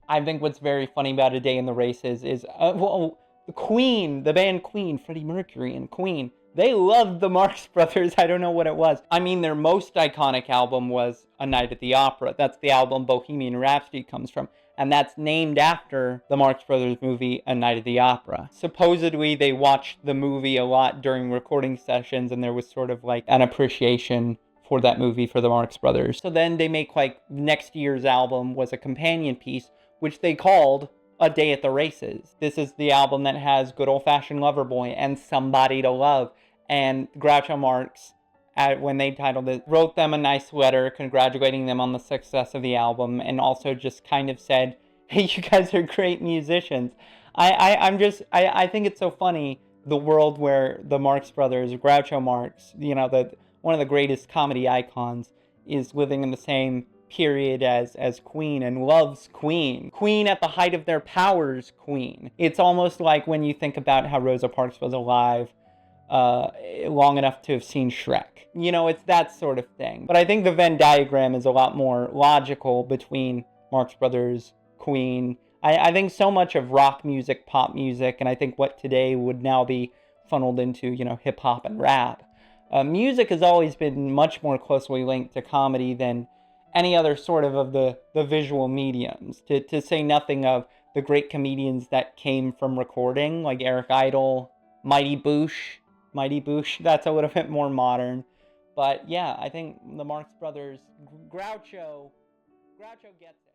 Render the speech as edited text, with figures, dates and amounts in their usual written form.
I think what's very funny about A Day in the Races is, well, Queen, the band Queen, Freddie Mercury and Queen, they loved the Marx Brothers. I don't know what it was. I mean, their most iconic album was A Night at the Opera. That's the album Bohemian Rhapsody comes from. And that's named after the Marx Brothers movie, A Night at the Opera. Supposedly, they watched the movie a lot during recording sessions, and there was sort of like an appreciation for that movie for the Marx Brothers. So then they make like next year's album was a companion piece, which they called A Day at the Races. This is the album that has Good Old Fashioned Lover Boy and Somebody to Love. And Groucho Marx, when they titled it, wrote them a nice letter congratulating them on the success of the album, and also just kind of said, hey, you guys are great musicians. I think it's so funny, the world where the Marx Brothers, Groucho Marx, one of the greatest comedy icons, is living in the same period as Queen and loves Queen. Queen at the height of their powers, Queen. It's almost like when you think about how Rosa Parks was alive long enough to have seen Shrek. It's that sort of thing. But I think the Venn diagram is a lot more logical between Marx Brothers, Queen. I think so much of rock music, pop music, and I think what today would now be funneled into, hip hop and rap. Music has always been much more closely linked to comedy than any other sort of the visual mediums, to say nothing of the great comedians that came from recording, like Eric Idle, Mighty Boosh, that's a little bit more modern. But yeah, I think the Marx Brothers, Groucho gets it.